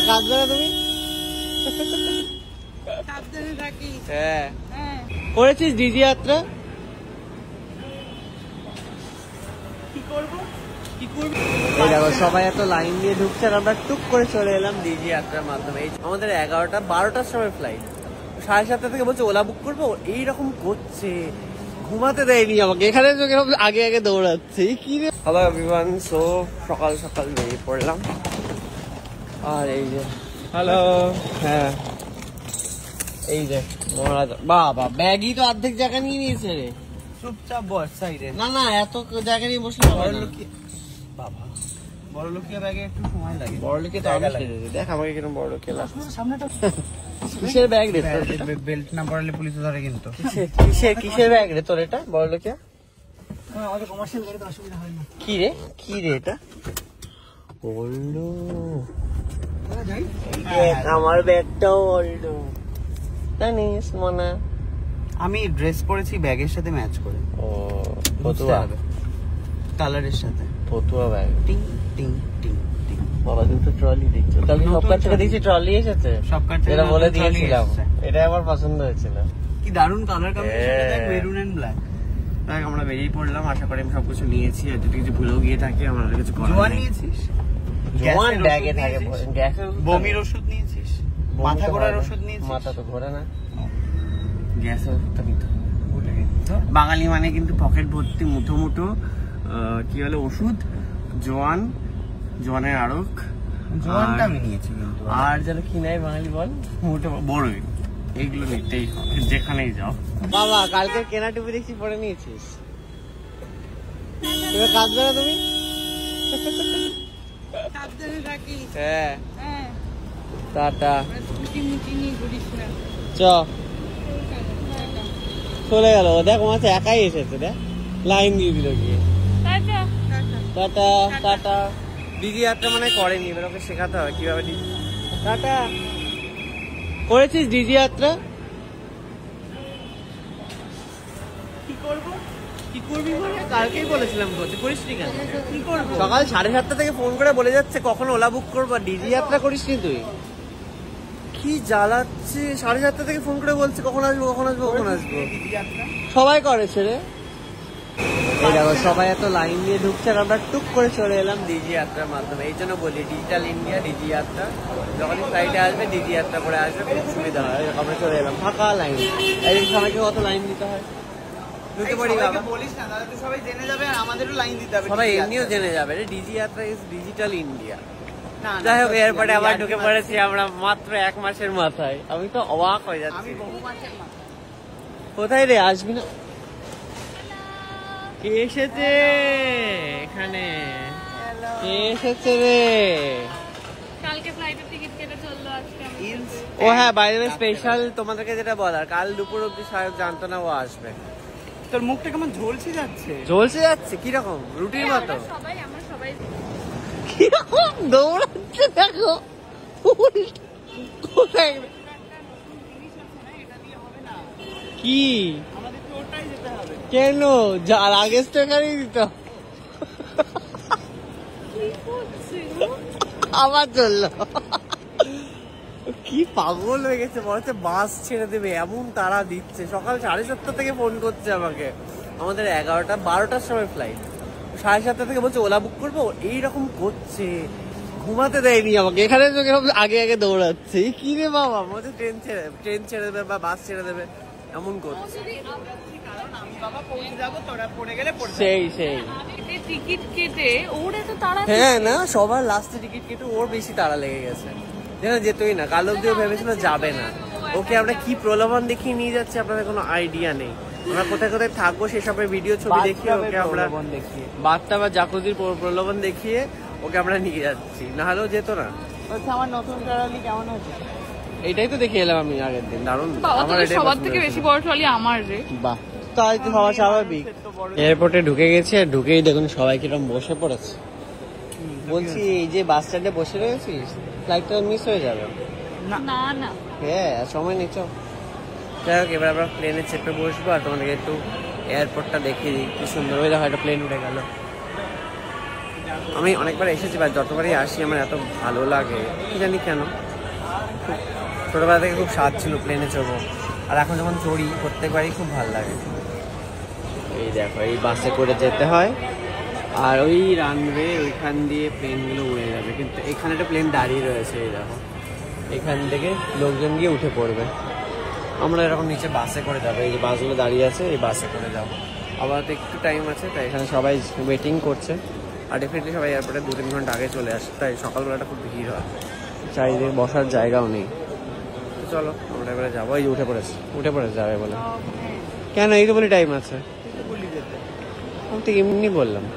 কাঁদবে না তুমি? হ্যাঁ করেছিস ডিজি যাত্রা? কি করবো দেখো সবাই এত লাইন দিয়ে ঢুকছে আর আমরা টুক করে চলে এলাম ডিজি যাত্রার মাধ্যমে। আমাদের 11টা 12টার সময় ফ্লাইট, 7:30 থেকে বলছে ওলা বুক করবো, এইরকম করছে, ঘুমাতে দেয়নি আমাকে, এখানে আগে আগে দৌড়াচ্ছে কি রে। হ্যালো এভরিওয়ান, সো সকাল সকাল বেরিয়ে পড়লাম। আর এই যে হ্যালো, হ্যাঁ এই যে মহারাজ, বাবা ব্যাগই তো অর্ধেক জায়গা নিয়ে নিয়েছে রে। চুপচাপ বস সাইডে। না না এত জায়গা নিয়ে বসলে বাবা বড়লোকিয়া ব্যাগে একটু সময় লাগে। বড়লোকিয়া তো আগে দেখ আমাকে কিরকম বড়লোকিয়া লাগে। সামনেটা কিসের ব্যাগ রে? বেল্ট না পরালে পুলিশ ধরে কিন্তু। কিসের ব্যাগ রে তোর এটা বড়লোকিয়া? আমাদের কমার্শিয়াল গাড়িতে অসুবিধা হয় না। কি রে এটা? বললো আমার ব্যাগটাও বললো জানিস মনা। আমি ড্রেস পরেছি ব্যাগের সাথে ম্যাচ করে। ও ফতুয়া কালারের সাথে ফতুয়া ব্যাগ। টিং টিং টিং টিং। বাবা তুমি তো ট্রলি দেখছো, তাহলে সব কার থেকে দেখছি ট্রলি এসেছে। সব কার থেকে বলে দিয়েছিলাম, এটা আমার পছন্দ হয়েছিল। কি দারুন কালার কম্বিনেশন, দেখ মেরুন এন্ড ব্ল্যাক। দেখ আমরা বেরিয়ে পড়লাম, আশা করি আমি সবকিছু নিয়েছি, আর যদি কিছু ভুলেও গিয়ে থাকে আমার কিছু করার নেই। নিয়েছিস জোয়ান ব্যাগে থাকে, গ্যাসের বমির ওষুধ নিয়েছিস, মাথা ঘোরার ওষুধ নিয়েছিস। মাথা তো ঘোরে না, গ্যাসের ওষুধটা নিতে হবে। বাঙালি মানে কিন্তু পকেট ভর্তি মুঠো মুঠো কি বলে ওষুধ, জোয়ানের আড়ক, জোয়ানটা আমি নিয়েছি কিন্তু। আর যেন কি নাই বাঙালি বল, মুঠো বড়ই, এইগুলো নিতেই হবে যেখানেই যাও। বাবা কালকে কেনা টুপি দেখছি পরে নিয়েছিস, তুমি কাঁদবে না তুমি? হ্যাঁ টাটা চ চলে গেল। দেখ মাঝে একাই এসেছে, দেখ লাইন দিয়ে দিল গিয়ে। Tata tata. ডিজি যাত্রা মানে করেনি, এবার ওকে শেখাতে হবে কিভাবে টাটা করেছিস ডিজি যাত্রা। কি করবি বলে কালকেই বলেছিলাম, করিস নি কেন? কি করবো? সকাল 7:30 থেকে ফোন করে বলে যাচ্ছে কখন ওলা বুক করবো, ডিজি যাত্রা করিস নি তুই। কি জ্বালাচ্ছে, 7:30 থেকে ফোন করে বলছে কখন আসবো। সবাই করেছে রে। এই দেখো সবাই এত লাইন দিয়ে ঢুকছে আর আমরা টুক করে চলে এলাম ডিজি যাত্রার মাধ্যমে। এই জন্য বলি ডিজিটাল ইন্ডিয়া ডিজি যাত্রা, যখনই ফ্লাইটে আসবে ডিজি যাত্রা করে আসবে, খুব সুবিধা হয়। আমরা চলে এলাম ফাঁকা লাইন, এই সবাইকে কত লাইন দিতে হয় বলিস না, তাহলে সবাই জেনে যাবে আর আমাদেরও লাইন দিতে হবে। সবাই এমনিও জেনে যাবে রে, ডিজি যাত্রা ইজ ডিজিটাল ইন্ডিয়া। যাই হোক এরপরে আবার ঢুকে পড়েছি আমরা মাত্র 1 মাসের মাথায়। আমি তো অবাক হয়ে যাচ্ছি। কোথায় রে, আসবি না? কে এসেছে এখানে? কে এসেছে রে? কালকে ফ্লাইটের টিকিট কেটে চললো, আজকে ও হ্যাঁ বাই দ্য ওয়ে স্পেশাল তোমাদেরকে যেটা বলার, কাল দুপুর অব্দি সাহেব জানতো না ও আসবে। তোর মুখটা কেমন ঝলসে যাচ্ছে কিরকম রুটির মতো? আমরা সবাই কিরকম দৌড়াচ্ছে দেখো। কি কেন লাগেজ তো এখানেই দিত, আবার চললো। কি পাগল হয়ে গেছে, মনে হচ্ছে বাস ছেড়ে দেবে এমন তারা দিচ্ছে। সকাল 7:30 থেকে ফোন করছে আমাকে, আমাদের 11টা 12টার সময় ফ্লাইট, 7:30 থেকে বলছে ওলা বুক করবো, এইরকম করছে, ঘুমাতে দেয়নি আমাকে, এখানে আগে আগে দৌড়াচ্ছে। কি রে বাবা, মনে হচ্ছে ট্রেন ছেড়ে দেবে বা বাস ছেড়ে দেবে এমন করছে। সেই টিকিট কেটে ওর এত তাড়া। হ্যাঁ না সবার লাস্টে টিকিট কেটে ওর বেশি তাড়া লেগে গেছে, যেন যেতই না। কাল অব্দিও ভেবেছিল যাবে না। ওকে আমরা কি প্রলোভন দেখিয়ে নিয়ে যাচ্ছি আপনাদের কোনো আইডিয়া নেই। আমরা কোথায় কোথায় থাকবো সেসবের ভিডিও ছবি দেখিয়ে ওকে আমরা বার্তা বা জাকুজির প্রলোভন দেখিয়ে ওকে আমরা নিয়ে যাচ্ছি, না হলেও যেত না। আমার নতুন ট্রলি কেমন হচ্ছে এইটাই তো দেখে এলাম আমি আগের দিন, দারুণ। সবার থেকে বেশি বড় ট্রলি আমার রে। বাহ, তাই তো হওয়া স্বাভাবিক। এয়ারপোর্টে ঢুকে গেছে, ঢুকেই দেখুন সবাই কিরকম বসে পড়েছে। বলছি এই যে বাস স্ট্যান্ডে বসে রয়েছিস, ফ্লাইটটা মিস হয়ে যাবে। না না হ্যাঁ সময় নিচ্ছ। যাই হোক এবার আমরা প্লেনে চেপে বসবো আর তোমাদেরকে একটু এয়ারপোর্টটা দেখিয়ে দিই কি সুন্দর। ওই দেখো একটা প্লেন উঠে গেল। আমি অনেকবার এসেছি বা যতবারই আসি আমার এত ভালো লাগে কি জানি কেন। ছোটোবেলা থেকে খুব স্বাদ ছিল প্লেনে চড়বো, আর এখন যখন চড়ি প্রত্যেকবারই খুব ভালো লাগে। এই দেখো এই বাসে করে যেতে হয়, আর ওই রানওয়ে ওইখান দিয়ে প্লেনগুলো উড়ে যাবে, কিন্তু এখানে একটা প্লেন দাঁড়িয়ে রয়েছে। এই দেখো এখান থেকে লোকজন গিয়ে উঠে পড়বে, আমরা এরকম নিচে বাসে করে যাবো। এই যে বাসগুলো দাঁড়িয়ে আছে এই বাসে করে যাবো। আবার তো একটু টাইম আছে, তাই এখানে সবাই ওয়েটিং করছে, আর ডেফিনেটলি সবাই এয়ারপোর্টে 2-3 ঘন্টা আগে চলে আসে, তাই সকালবেলাটা খুব ভিড় হয়, চারিদিকে বসার জায়গাও নেই। চলো আমরা এবারে যাবো। এই যে উঠে পড়েছে যাবে বলে। কেন এই তো বলি টাইম আছে, আমি তো এমনি বললাম।